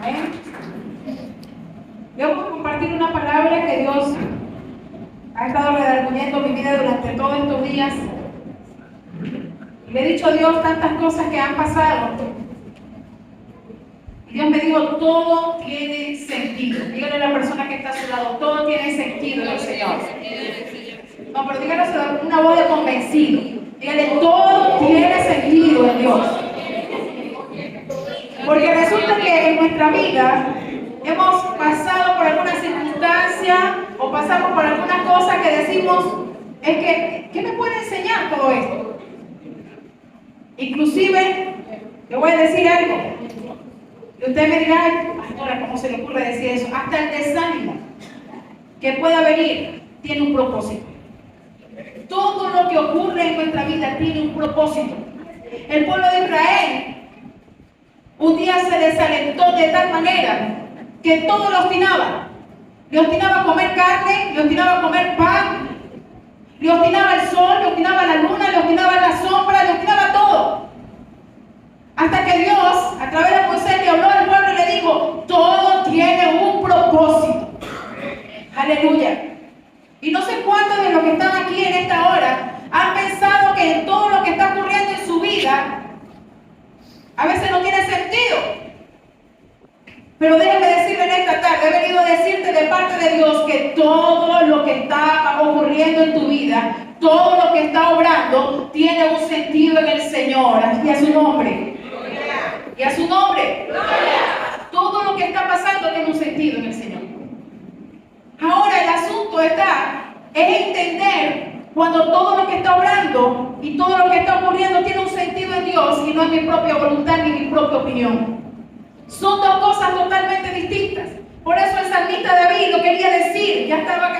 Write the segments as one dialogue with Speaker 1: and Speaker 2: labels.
Speaker 1: Amén. Yo voy a compartir una palabra que Dios ha estado redarguyendo mi vida durante todos estos días. Y le he dicho a Dios tantas cosas que han pasado. Y Dios me dijo, todo tiene sentido. Dígale a la persona que está a su lado, todo tiene sentido en el Señor. No, pero dígale con una voz de convencido. Dígale, todo tiene sentido en Dios. Porque resulta que en nuestra vida hemos pasado por alguna circunstancia o pasamos por alguna cosa que decimos, es que, ¿qué me puede enseñar todo esto? Inclusive, le voy a decir algo. Y usted me dirá, ay, pastora, ¿cómo se le ocurre decir eso? Hasta el desánimo que pueda venir tiene un propósito. Todo lo que ocurre en nuestra vida tiene un propósito. El pueblo de Israel un día se desalentó de tal manera que todo lo obstinaba. Le obstinaba comer carne, le obstinaba comer pan, le obstinaba el sol, le obstinaba la luna, le obstinaba la sombra, le obstinaba todo. Hasta que Dios, a través de Moisés, le habló al pueblo y le dijo, todo tiene un propósito. Aleluya. Y no sé cuántos de los que están aquí en esta hora han pensado que en todo lo que está ocurriendo en su vida a veces no tiene sentido. Pero déjame decirle en esta tarde, he venido a decirte de parte de Dios que todo lo que está ocurriendo en tu vida, todo lo que está obrando, tiene un sentido en el Señor. Y a su nombre. Y a su nombre. Todo lo que está pasando tiene un sentido en el Señor. Ahora el asunto es entender cuando todo lo que está obrando y todo lo que está ocurriendo tiene un sentido en Dios y no en mi propia voluntad ni mi propia opinión. Son dos cosas totalmente distintas. Por eso el salmista David lo quería decir, ya estaba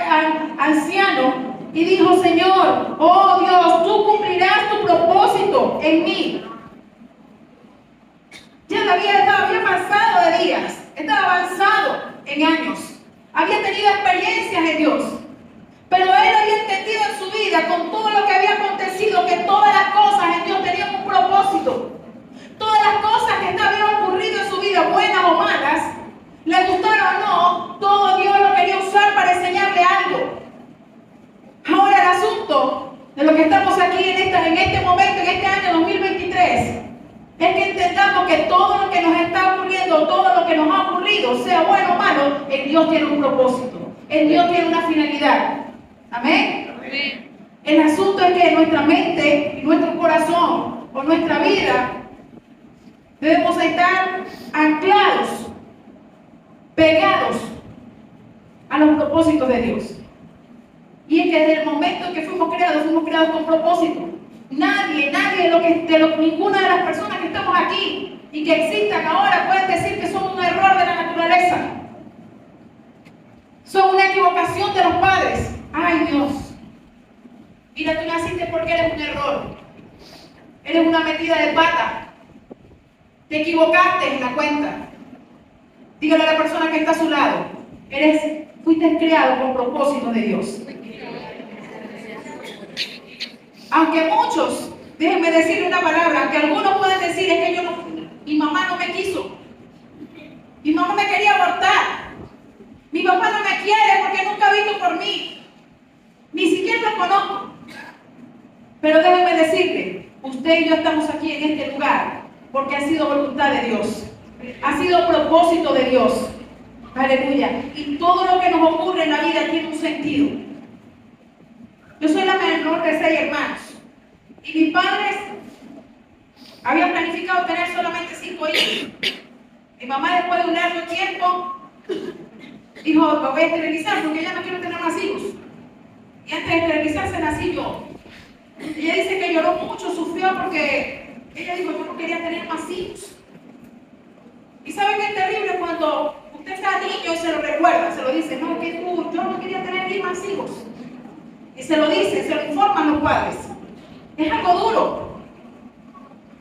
Speaker 1: anciano, y dijo, Señor, oh Dios, tú cumplirás tu propósito en mí. Ya David había pasado de días, estaba avanzado en años, había tenido experiencias en Dios, pero él había entendido en su vida, con todo lo que había acontecido, que todas las cosas en Dios tenían un propósito. Todas las cosas que habían ocurrido en su vida, buenas o malas, le gustaron o no, todo Dios lo quería usar para enseñarle algo. Ahora el asunto de lo que estamos aquí en este momento, en este año 2023, es que entendamos que todo lo que nos está ocurriendo, todo lo que nos ha ocurrido, sea bueno o malo, en Dios tiene un propósito, en Dios tiene una finalidad. Amén. Amén. El asunto es que nuestra mente y nuestro corazón o nuestra vida debemos estar anclados, pegados a los propósitos de Dios. Y es que desde el momento en que fuimos creados con propósito. Ninguna de las personas que estamos aquí y que existan ahora pueden decir que son un error de la naturaleza. Son una equivocación de los padres. Ay Dios, mira, tú naciste porque eres un error. Eres una metida de pata. Te equivocaste en la cuenta. Dígale a la persona que está a su lado, fuiste creado con propósito de Dios. Aunque muchos, déjenme decirle una palabra, aunque algunos pueden decir, es que mi mamá no me quiso. Mi mamá me quería abortar. Mi papá no me quiere porque nunca ha visto por mí. Ni siquiera lo conozco. Pero déjenme decirle, usted y yo estamos aquí en este lugar porque ha sido voluntad de Dios. Ha sido propósito de Dios. Aleluya. Y todo lo que nos ocurre en la vida tiene un sentido. Yo soy la menor de 6 hermanos. Y mis padres habían planificado tener solamente 5 hijos. Mi mamá, después de un largo tiempo, dijo, me voy a esterilizar porque ya no quiero tener más hijos. Y antes de esterilizarse nací yo. Ella dice que lloró mucho, sufrió porque ella dijo, yo no quería tener más hijos. Y ¿sabe qué es terrible cuando usted está niño y se lo recuerda? Se lo dice, no, que yo no quería tener más hijos. Y se lo dice, se lo informan los padres. Es algo duro.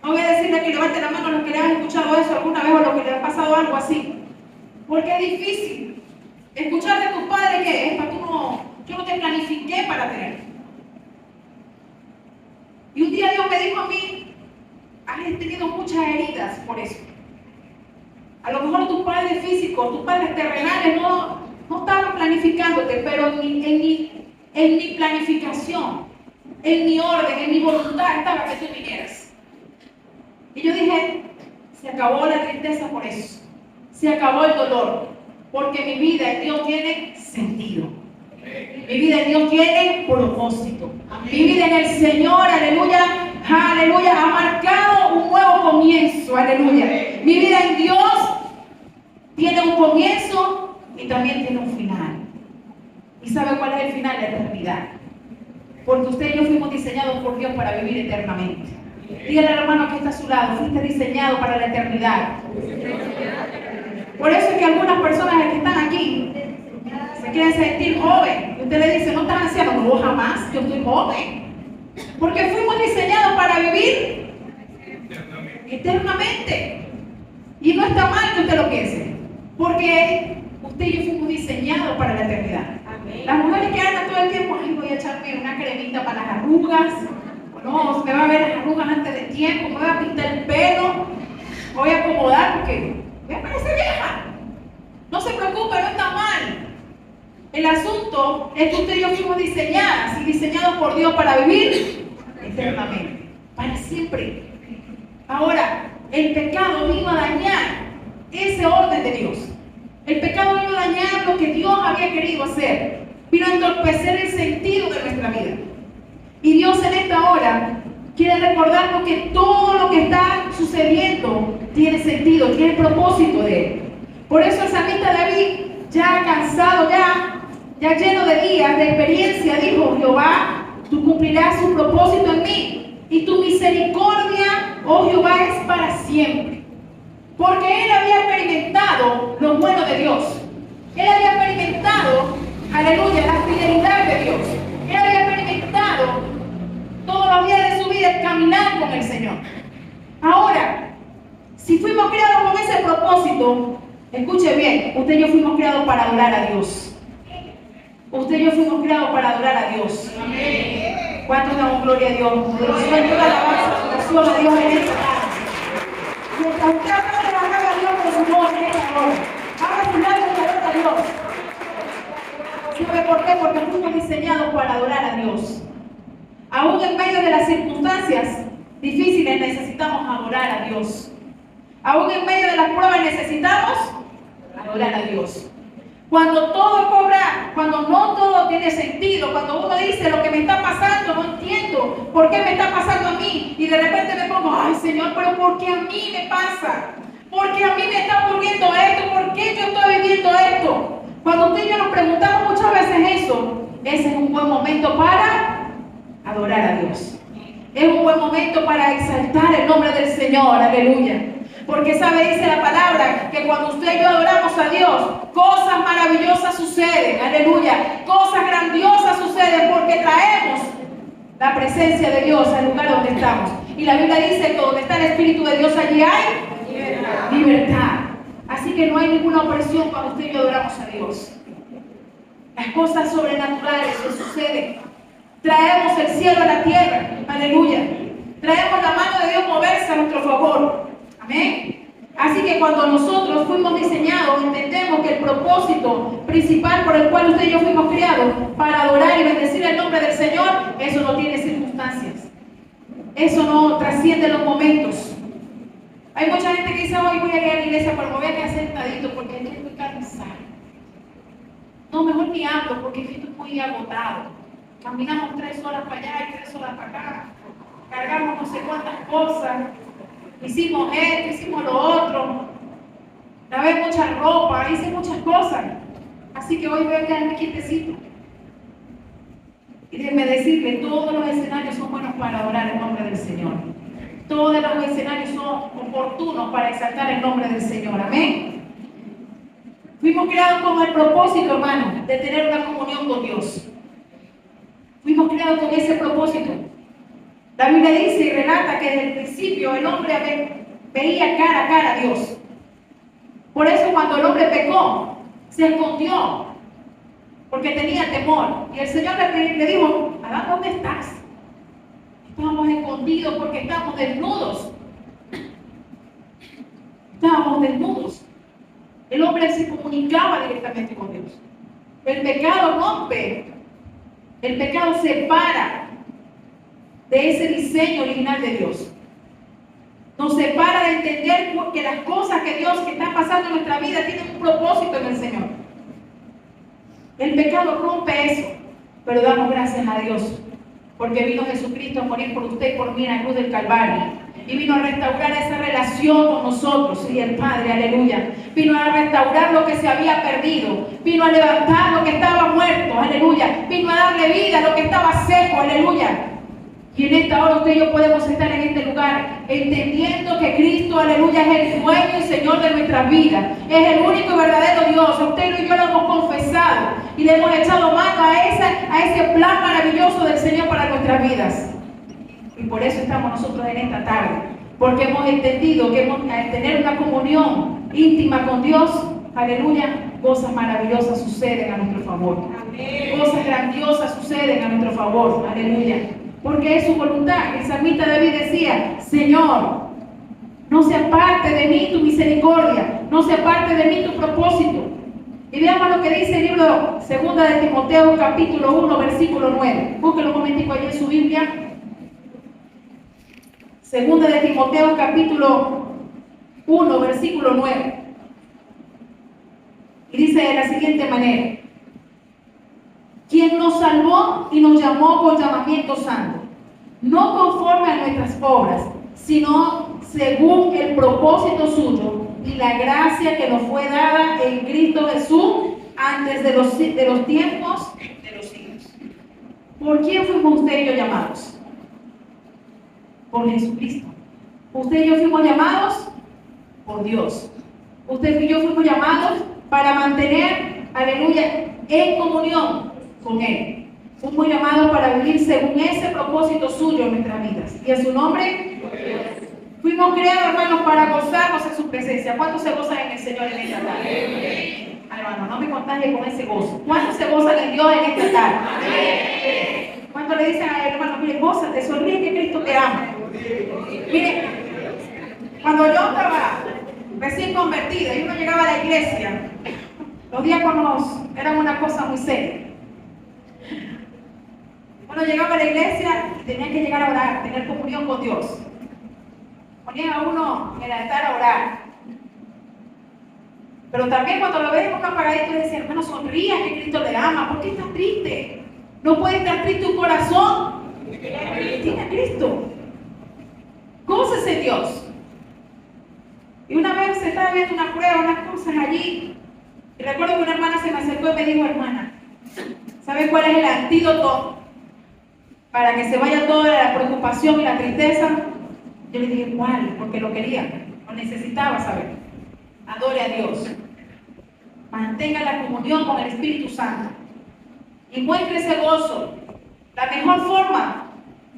Speaker 1: No voy a decirle que levante la mano a los que le han escuchado eso alguna vez o a los que le ha pasado algo así. Porque es difícil escuchar de tus padres que yo no te planifiqué para tener. Y un día Dios me dijo a mí, has tenido muchas heridas por eso. A lo mejor tus padres físicos, tus padres terrenales no estaban planificándote, pero en mi planificación, en mi orden, en mi voluntad estaba que tú vinieras. Y yo dije, se acabó la tristeza por eso. Se acabó el dolor. Porque mi vida en Dios tiene sentido. Mi vida en Dios tiene propósito. Mi vida en el Señor, aleluya, aleluya, ha marcado un nuevo comienzo, aleluya. Mi vida en Dios tiene un comienzo y también tiene un final. ¿Y sabe cuál es el final? La eternidad. Porque usted y yo fuimos diseñados por Dios para vivir eternamente. Dígale al hermano que está a su lado, fuiste diseñado para la eternidad. Por eso es que algunas personas que están aquí se quieren sentir joven. Y usted le dice, no estás anciano. No, jamás, yo estoy joven. Porque fuimos diseñados para vivir eternamente. Y no está mal que usted lo piense. Porque usted y yo fuimos diseñados para la eternidad. Las mujeres que andan todo el tiempo, ay, voy a echarme una cremita para las arrugas. No, me va a ver las arrugas antes de tiempo, me voy a pintar el pelo, me voy a acomodar porque voy a parecer vieja. No se preocupe, no está mal. El asunto es que usted y yo fuimos diseñadas y diseñados por Dios para vivir eternamente, para siempre. Ahora, el pecado vino a dañar ese orden de Dios. El pecado vino a dañar lo que Dios había querido hacer. Vino a entorpecer el sentido de nuestra vida. Y Dios en esta hora quiere recordarnos que todo lo que está sucediendo tiene sentido, tiene propósito de Él. Por eso el salmista David, ya cansado, ya lleno de días de experiencia, dijo, Jehová, tú cumplirás su propósito en mí, y tu misericordia, oh Jehová, es para siempre. Porque él había experimentado lo bueno de Dios. Él había experimentado, aleluya, la fidelidad de Dios. Él había experimentado todos los días de su vida caminar con el Señor. Ahora, si fuimos creados con ese propósito, escuche bien, usted y yo fuimos creados para adorar a Dios. Usted y yo fuimos creados para adorar a Dios. Amén. ¿Cuántos damos gloria a Dios? Suelto la alabanza, oración a Dios en esta tarde. Mientras usted haga a Dios con su voz en esta hora, haga su lado y adora a Dios. ¿Sabe por qué? Porque fuimos diseñados para adorar a Dios. Aún en medio de las circunstancias difíciles necesitamos adorar a Dios. Aún en medio de las pruebas necesitamos adorar a Dios. Cuando todo cobra, cuando no todo tiene sentido, cuando uno dice lo que me está pasando, no entiendo por qué me está pasando a mí, y de repente me pongo, ay Señor, pero ¿por qué a mí me pasa? ¿Por qué a mí me está ocurriendo esto? ¿Por qué yo estoy viviendo esto? Cuando usted y yo nos preguntamos muchas veces eso, ese es un buen momento para adorar a Dios. Es un buen momento para exaltar el nombre del Señor, aleluya. Porque sabe, dice la palabra, que cuando usted y yo adoramos a Dios, cosas maravillosas suceden, aleluya. Cosas grandiosas suceden porque traemos la presencia de Dios al lugar donde estamos. Y la Biblia dice que donde está el Espíritu de Dios, allí hay libertad. Así que no hay ninguna opresión cuando usted y yo adoramos a Dios. Las cosas sobrenaturales que suceden. Traemos el cielo a la tierra, aleluya. Traemos la mano de Dios moverse a nuestro favor. Amén. Así que cuando nosotros fuimos diseñados, entendemos que el propósito principal por el cual usted y yo fuimos creados, para adorar y bendecir el nombre del Señor, eso no tiene circunstancias. Eso no trasciende los momentos. Hay mucha gente que dice, hoy voy a ir a la iglesia, pero me voy a quedar sentadito porque es que estoy cansado. No, mejor ni hablo porque es que estoy muy agotado. Caminamos 3 horas para allá y 3 horas para acá. Cargamos no sé cuántas cosas. Hicimos esto, hicimos lo otro. Lavé mucha ropa, hice muchas cosas. Así que hoy voy a quedarme quietecito. Y déjenme decirle, todos los escenarios son buenos para adorar el nombre del Señor. Todos los escenarios son oportunos para exaltar el nombre del Señor. Amén. Fuimos creados con el propósito, hermano, de tener una comunión con Dios. Fuimos creados con ese propósito. La Biblia dice y relata que desde el principio el hombre veía cara a cara a Dios. Por eso cuando el hombre pecó, se escondió, porque tenía temor. Y el Señor le dijo, Adán, ¿dónde estás? Estábamos escondidos porque estábamos desnudos. Estábamos desnudos. El hombre se comunicaba directamente con Dios. El pecado rompe, el pecado separa de ese diseño original de Dios. Nos separa de entender que las cosas que Dios que está pasando en nuestra vida tienen un propósito en el Señor. El pecado rompe eso, pero damos gracias a Dios, porque vino Jesucristo a morir por usted y por mí en la cruz del Calvario. Y vino a restaurar esa relación con nosotros y el Padre, aleluya. Vino a restaurar lo que se había perdido. Vino a levantar lo que estaba muerto, aleluya. Vino a darle vida a lo que estaba seco, aleluya. Y en esta hora usted y yo podemos estar en este lugar entendiendo que Cristo, aleluya, es el dueño y Señor de nuestras vidas. Es el único y verdadero Dios. Usted y yo lo hemos confesado y le hemos echado mano a ese plan maravilloso del Señor para nuestras vidas. Y por eso estamos nosotros en esta tarde. Porque hemos entendido que al tener una comunión íntima con Dios, aleluya, cosas maravillosas suceden a nuestro favor. Amén. Cosas grandiosas suceden a nuestro favor, aleluya. Porque es su voluntad. El salmista David decía: Señor, no se aparte de mí tu misericordia, no se aparte de mí tu propósito. Y veamos lo que dice el libro 2 de Timoteo, capítulo 1, versículo 9. Búsquelo un momentico allí en su Biblia. 2 de Timoteo, capítulo 1, versículo 9. Y dice de la siguiente manera: quien nos salvó y nos llamó con llamamiento santo, no conforme a nuestras obras, sino según el propósito suyo y la gracia que nos fue dada en Cristo Jesús antes de los tiempos de los siglos. ¿Por quién fuimos usted y yo llamados? Por Jesucristo. Usted y yo fuimos llamados por Dios. Usted y yo fuimos llamados para mantener, aleluya, en comunión con Él. Fuimos llamados para vivir según ese propósito suyo en nuestras vidas. Y a su nombre, fuimos creados, hermanos, para gozarnos en su presencia. ¿Cuántos se gozan en el Señor en esta tarde? Hermano, no me contagie con ese gozo. ¿Cuántos se gozan en Dios en esta tarde? ¿Cuántos le dicen a hermano, mire, gózate, sonríe que Cristo te ama? Mire, cuando yo estaba recién convertida y uno llegaba a la iglesia, los diáconos eran una cosa muy seria. Uno llegaba a la iglesia y tenía que llegar a orar, tener comunión con Dios. Ponían a uno en el altar a orar. Pero también cuando lo ves con apagadito, le decían, hermano, sonría que Cristo le ama. ¿Por qué estás triste? No puede estar triste un corazón que tiene a Cristo. Gócese en Dios. Y una vez se estaba viendo una prueba, unas cosas allí. Y recuerdo que una hermana se me acercó y me dijo, hermana, ¿sabe cuál es el antídoto para que se vaya toda la preocupación y la tristeza? Yo le dije, ¿cuál? Porque lo quería, lo necesitaba saber. Adore a Dios. Mantenga la comunión con el Espíritu Santo. Y muestre ese gozo. La mejor forma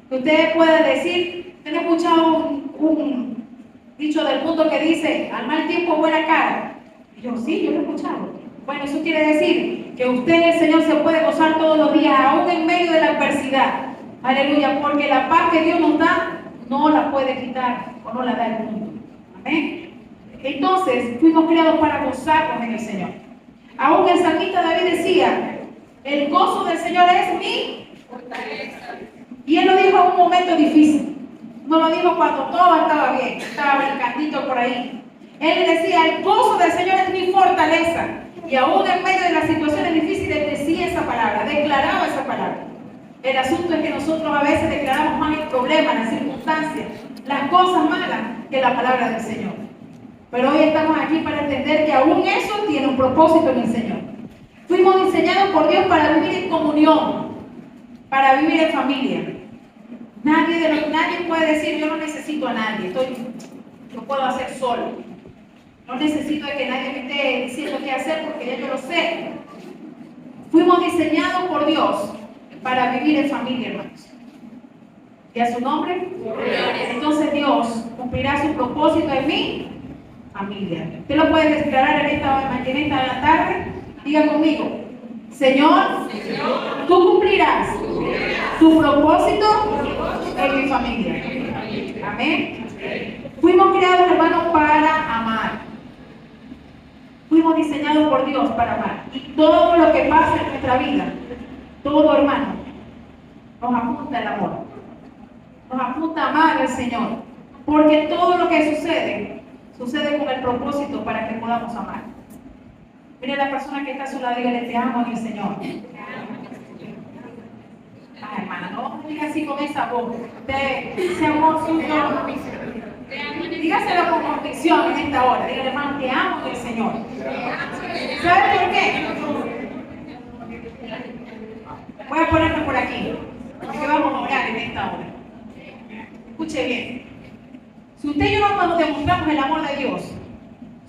Speaker 1: que usted pueda decir, ¿usted ha escuchado un dicho del mundo que dice, al mal tiempo buena cara? Y yo, sí, yo lo he escuchado. Bueno, eso quiere decir que usted, el Señor, se puede gozar todos los días, aún en medio de la adversidad. Aleluya, porque la paz que Dios nos da, no la puede quitar o no la da el mundo. Amén. Entonces, fuimos creados para gozarnos en el Señor. Aún el salmista David decía, el gozo del Señor es mi fortaleza. Y él lo dijo en un momento difícil. No lo dijo cuando todo estaba bien, estaba brincandito por ahí. Él le decía, el gozo del Señor es mi fortaleza. Y aún en medio de las situaciones difíciles decía esa palabra, declaraba esa palabra. El asunto es que nosotros a veces declaramos más el problema, las circunstancias, las cosas malas que la palabra del Señor. Pero hoy estamos aquí para entender que aún eso tiene un propósito en el Señor. Fuimos diseñados por Dios para vivir en comunión, para vivir en familia. Nadie puede decir, yo no necesito a nadie, yo puedo hacer solo. No necesito de que nadie me esté diciendo qué hacer porque ya yo lo sé. Fuimos diseñados por Dios para vivir en familia, hermanos. ¿Y a su nombre? Entonces Dios cumplirá su propósito en mi familia. ¿Usted lo puede declarar en esta tarde? Diga conmigo, Señor, tú cumplirás tu propósito en mi familia. Amén. Fuimos creados, hermanos, para amar. Fuimos para amar. Y todo lo que pasa en nuestra vida, todo, hermano, nos apunta el amor. Nos apunta a amar al Señor. Porque todo lo que sucede, sucede con el propósito para que podamos amar. Mire a la persona que está a su lado y dígale, te amo en el Señor. Ay, hermana, no diga así con esa voz. Usted se amó suyo. Dígaselo con convicción en esta hora. Dígale, hermano, te amo en el Señor. ¿Sabe por qué? Voy a ponerme por aquí, porque vamos a orar en esta hora. Escuche bien. Si usted y yo no nos demostramos el amor de Dios,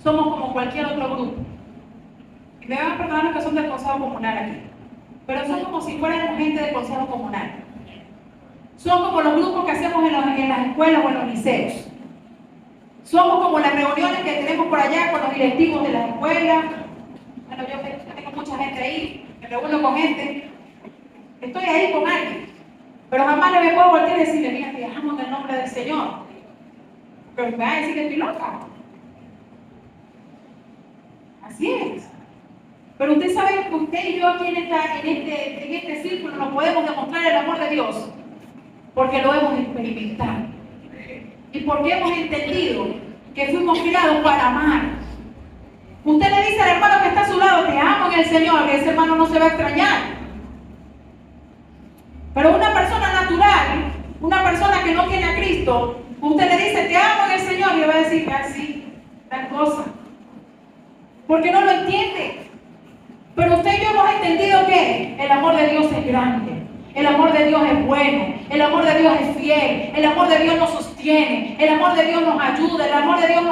Speaker 1: somos como cualquier otro grupo. Y me van a perdonar los que son del Consejo Comunal aquí. Pero son como si fuéramos gente del Consejo Comunal. Son como los grupos que hacemos en las escuelas o en los liceos. Somos como las reuniones que tenemos por allá con los directivos de las escuelas. Bueno, yo tengo mucha gente ahí, me reúno con gente. Estoy ahí con alguien. Pero jamás le puedo voltear y decirle, mira, te amo en el nombre del Señor. Pero me va a decir que estoy loca. Así es. Pero usted sabe que usted y yo aquí en este círculo nos podemos demostrar el amor de Dios. Porque lo hemos experimentado. Y porque hemos entendido que fuimos creados para amar. Usted le dice al hermano que está a su lado, te amo en el Señor, que ese hermano no se va a extrañar. Pero una persona natural, una persona que no tiene a Cristo, usted le dice, te amo en el Señor, y le va a decir, así, tal cosa. Porque no lo entiende. Pero usted y yo hemos entendido que el amor de Dios es grande. El amor de Dios es bueno, el amor de Dios es fiel, el amor de Dios nos sostiene, el amor de Dios nos ayuda, el amor de Dios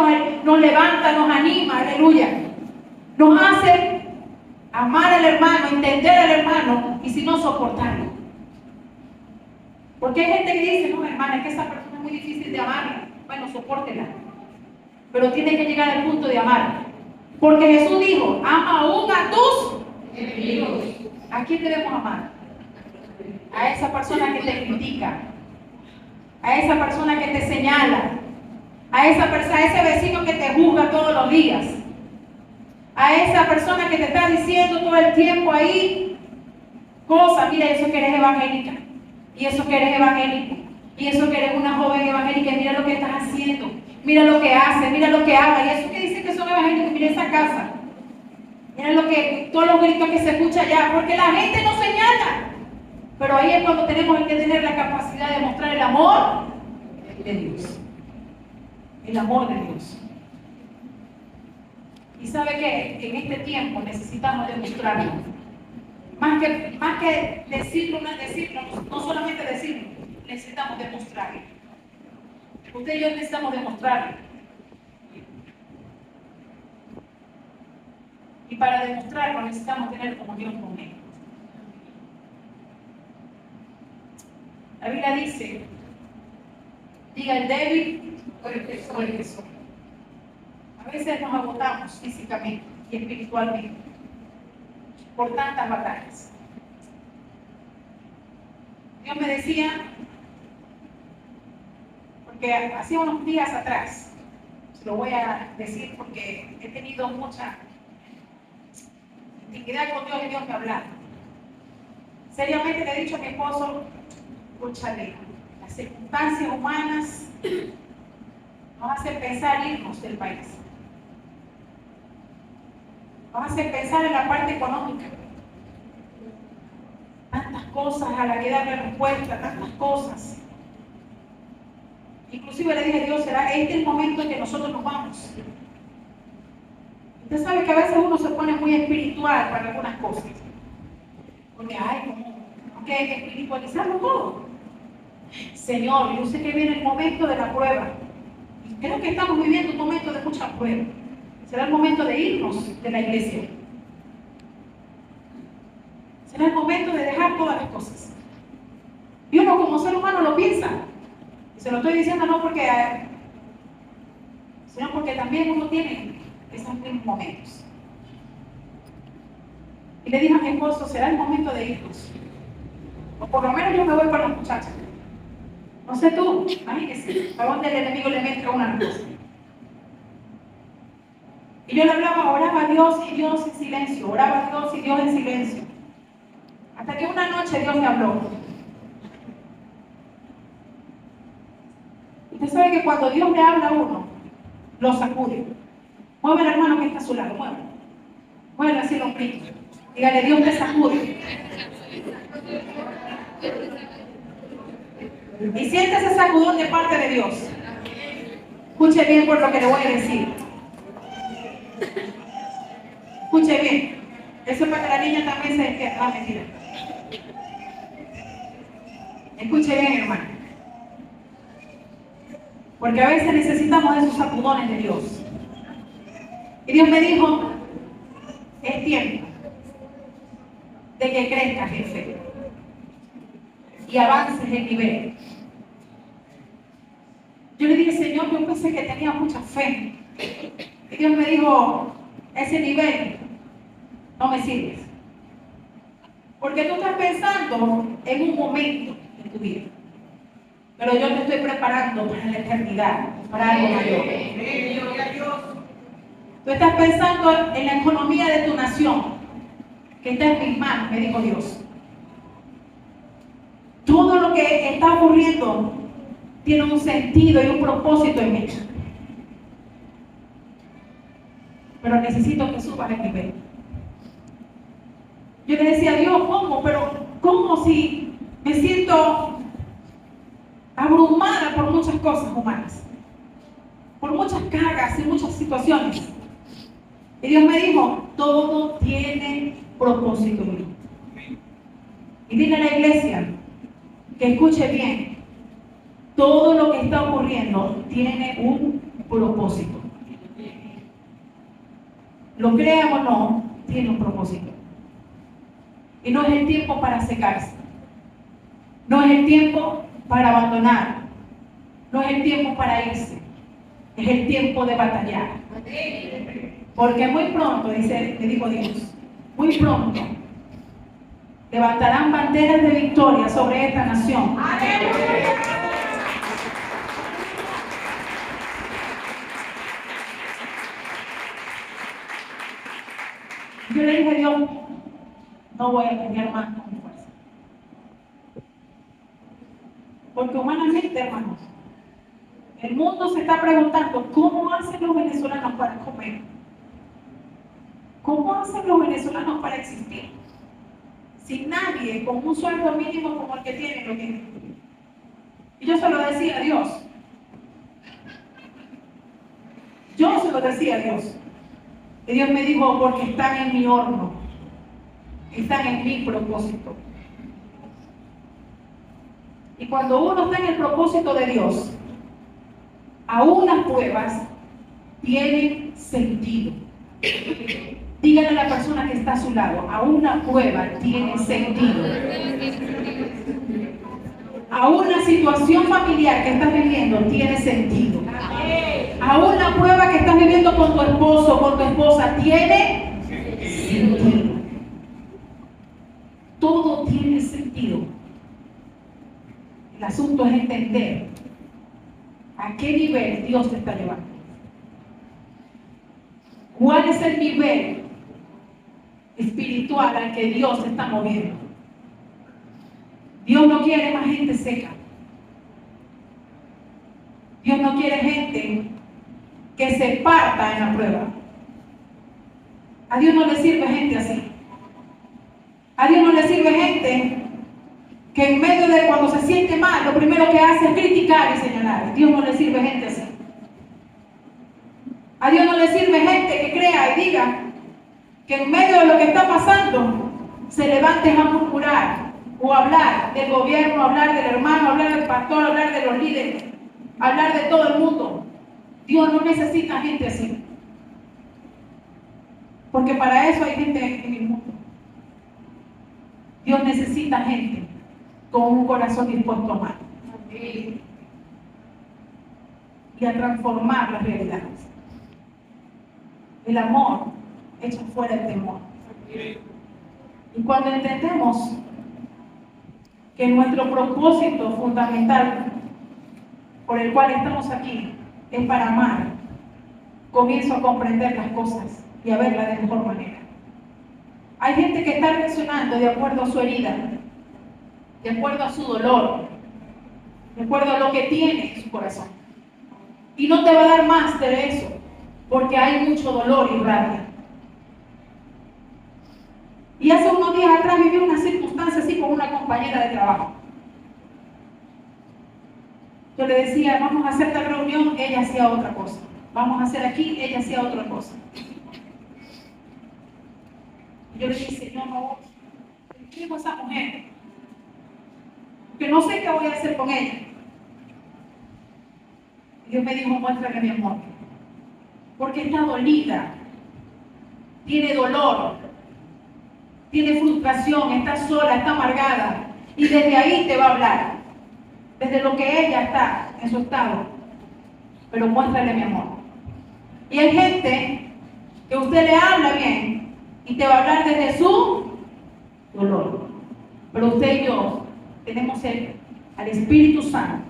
Speaker 1: nos levanta, nos anima, aleluya. Nos hace amar al hermano, entender al hermano y si no soportarlo. Porque hay gente que dice, no hermana, es que esa persona es muy difícil de amar. Bueno, sopórtela. Pero tiene que llegar al punto de amar. Porque Jesús dijo, ama aún a tus enemigos. ¿A quién debemos amar? A esa persona que te critica, a esa persona que te señala, a ese vecino que te juzga todos los días, a esa persona que te está diciendo todo el tiempo ahí cosas, mira, eso que eres evangélica, y eso que eres evangélico, y eso que eres una joven evangélica, mira lo que estás haciendo, mira lo que haces, mira lo que hablas, y eso que dicen que son evangélicos, mira esa casa, mira todos los gritos que se escuchan allá, porque la gente no señala. Pero ahí es cuando tenemos que tener la capacidad de mostrar el amor de Dios. El amor de Dios. Y sabe que en este tiempo necesitamos demostrarlo. Más que decirlo, no solamente decirlo, necesitamos demostrarlo. Usted y yo necesitamos demostrarlo. Y para demostrarlo necesitamos tener comunión con Él. La Biblia dice, diga el débil por el que soy. A veces nos agotamos físicamente y espiritualmente por tantas batallas. Dios me decía, porque hacía unos días atrás, se lo voy a decir porque he tenido mucha intimidad con Dios y Dios me ha hablado. Seriamente le he dicho a mi esposo, escúchale, las circunstancias humanas nos hacen pensar irnos del país. Nos hacen pensar en la parte económica. Tantas cosas a la que darle respuesta, tantas cosas. Inclusive le dije a Dios, ¿será este el momento en que nosotros nos vamos? Usted sabe que a veces uno se pone muy espiritual para algunas cosas. Porque hay como que espiritualizarlo todo. Señor, yo sé que viene el momento de la prueba. Y creo que estamos viviendo un momento de mucha prueba. Será el momento de irnos de la iglesia. Será el momento de dejar todas las cosas. Y uno como ser humano lo piensa. Y se lo estoy diciendo no porque, sino porque también uno tiene esos mismos momentos. Y le dije a mi esposo, será el momento de irnos. O por lo menos yo me voy con las muchachas. No sé tú, imagínese, a dónde el enemigo le mezcla una cosa. Y yo le hablaba, oraba a Dios y Dios en silencio, oraba a Dios y Dios en silencio. Hasta que una noche Dios me habló. Usted sabe que cuando Dios le habla a uno, lo sacude. Mueve al hermano que está a su lado, mueve. Mueve así los pies. Dígale, Dios te sacude. Y siente ese sacudón de parte de Dios. Escuche bien por lo que le voy a decir. Escuche bien. Eso es para que la niña también se despierte. Ah, mentira. Escuche bien, hermano. Porque a veces necesitamos esos sacudones de Dios. Y Dios me dijo, es tiempo de que crezcas en fe y avances el nivel. Yo le dije, Señor, yo pensé que tenía mucha fe. Y Dios me dijo, ese nivel no me sirve. Porque tú estás pensando en un momento de tu vida. Pero yo te estoy preparando para la eternidad, para algo mayor. Tú estás pensando en la economía de tu nación, que está en mis manos, me dijo Dios. Todo lo que está ocurriendo tiene un sentido y un propósito en mí. Pero necesito que subas el nivel. Yo le decía a Dios, ¿cómo? Pero ¿cómo si me siento abrumada por muchas cosas humanas? Por muchas cargas y muchas situaciones. Y Dios me dijo, todo tiene propósito en mí. Y dile a la iglesia que escuche bien. Todo lo que está ocurriendo tiene un propósito. Lo crean o no, tiene un propósito. Y no es el tiempo para secarse. No es el tiempo para abandonar. No es el tiempo para irse. Es el tiempo de batallar. Porque muy pronto, me dijo Dios, muy pronto levantarán banderas de victoria sobre esta nación. Yo le dije a Dios, no voy a pelear más con mi fuerza. Porque humanamente, hermanos, el mundo se está preguntando, ¿cómo hacen los venezolanos para comer? ¿Cómo hacen los venezolanos para existir? Si nadie con un sueldo mínimo como el que tienen lo tiene. Y yo se lo decía a Dios. Yo se lo decía a Dios. Y Dios me dijo, porque están en mi horno. Están en mi propósito. Y cuando uno está en el propósito de Dios, aún las pruebas tienen sentido. Dígale a la persona que está a su lado, aún la prueba tiene sentido. Aún la situación familiar que estás viviendo tiene sentido. Aún la prueba que estás viviendo con tu esposo, con tu esposa, tiene sentido. Todo tiene sentido. El asunto es entender a qué nivel Dios te está llevando. ¿Cuál es el nivel espiritual al que Dios te está moviendo? Dios no quiere más gente seca. Dios no quiere gente que se parta en la prueba. A Dios no le sirve gente así. A Dios no le sirve gente que en medio de cuando se siente mal, lo primero que hace es criticar y señalar. A Dios no le sirve gente así. A Dios no le sirve gente que crea y diga que en medio de lo que está pasando se levanten a murmurar o hablar del gobierno, hablar del hermano, hablar del pastor, hablar de los líderes, hablar de todo el mundo. Dios no necesita gente así. Porque para eso hay gente en el mundo. Dios necesita gente con un corazón dispuesto a amar y a transformar las realidades. El amor echa fuera el temor. Y cuando entendemos que nuestro propósito fundamental por el cual estamos aquí es para amar, comienzo a comprender las cosas y a verlas de mejor manera. Hay gente que está reaccionando de acuerdo a su herida, de acuerdo a su dolor, de acuerdo a lo que tiene en su corazón. Y no te va a dar más de eso, porque hay mucho dolor y rabia. Y hace unos días atrás viví una circunstancia así con una compañera de trabajo. Yo le decía, vamos a hacer tal reunión, ella hacía otra cosa. Vamos a hacer aquí, ella hacía otra cosa. Y yo le dije, Señor, no, escribo a esa mujer, que no sé qué voy a hacer con ella. Y Dios me dijo, muéstrale mi amor, porque está dolida, tiene dolor, tiene frustración, está sola, está amargada, y desde ahí te va a hablar, desde lo que ella está en su estado, pero muéstrale mi amor. Y hay gente que usted le habla bien y te va a hablar desde su dolor, pero usted y yo tenemos al Espíritu Santo,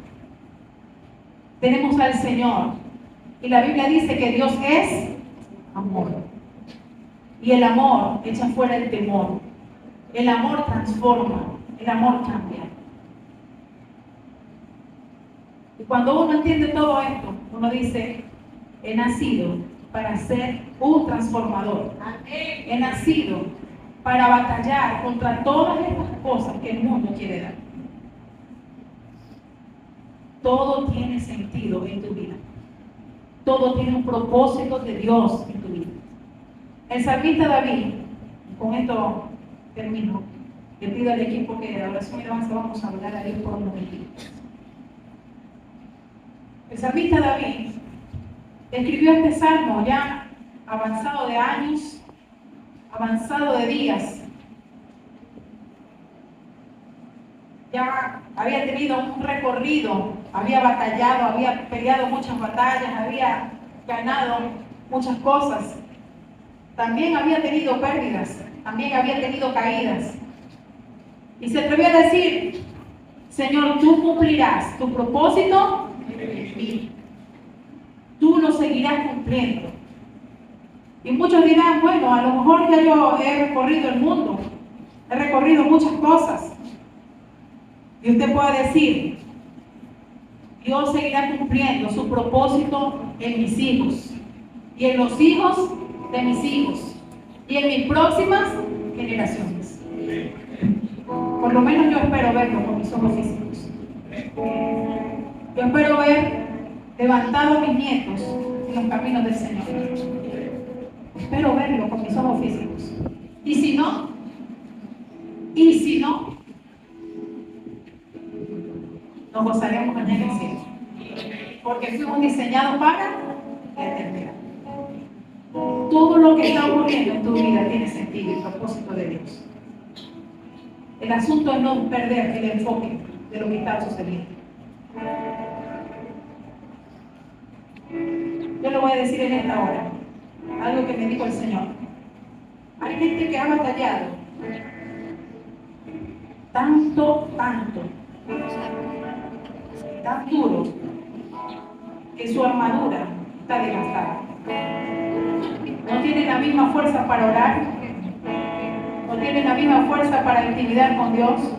Speaker 1: tenemos al Señor, y la Biblia dice que Dios es amor, y el amor echa fuera el temor, el amor transforma, el amor cambia. Y cuando uno entiende todo esto, uno dice, he nacido para ser un transformador. He nacido para batallar contra todas estas cosas que el mundo quiere dar. Todo tiene sentido en tu vida. Todo tiene un propósito de Dios en tu vida. El salmista David, con esto termino, le pido al equipo que de oración y alabanza vamos a hablar a Dios por un momentito. El salmista David escribió este salmo ya avanzado de años, avanzado de días. Ya había tenido un recorrido, había batallado, había peleado muchas batallas, había ganado muchas cosas. También había tenido pérdidas, también había tenido caídas. Y se atrevió a decir, Señor, tú cumplirás tu propósito en mí. Tú lo seguirás cumpliendo. Y muchos dirán, bueno, a lo mejor ya yo he recorrido el mundo, he recorrido muchas cosas. Y usted puede decir, Dios seguirá cumpliendo su propósito en mis hijos, y en los hijos de mis hijos, y en mis próximas generaciones. Por lo menos yo espero verlo con mis ojos físicos. Yo espero ver levantado mis nietos en los caminos del Señor. Espero verlo con mis ojos físicos. Y si no, nos gozaremos allá en el cielo. Porque fuimos diseñados para la eternidad. Todo lo que está ocurriendo en tu vida tiene sentido y propósito de Dios. El asunto es no perder el enfoque de lo que está sucediendo. Yo le voy a decir en esta hora algo que me dijo el Señor. Hay gente que ha batallado tanto, tan duro, que su armadura está desgastada. No tiene la misma fuerza para orar, no tiene la misma fuerza para intimidar con Dios,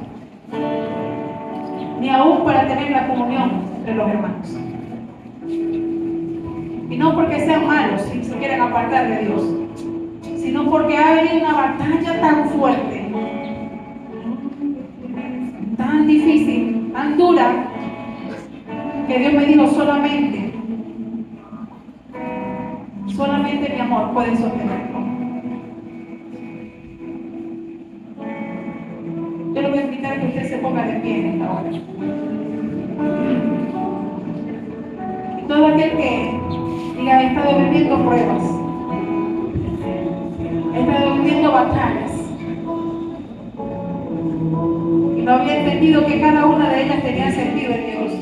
Speaker 1: ni aún para tener la comunión entre los hermanos. Y no porque sean malos si se quieren apartar de Dios, sino porque ha venido una batalla tan fuerte, tan difícil, tan dura, que Dios me dijo solamente mi amor puede sostenerlo. Yo le voy a invitar a que usted se ponga de pie en esta hora. Y todo aquel que diga, he estado viviendo pruebas, he estado viviendo batallas, y no había entendido que cada una de ellas tenía sentido en Dios,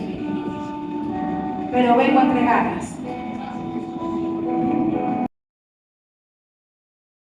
Speaker 1: pero vengo a entregarlas.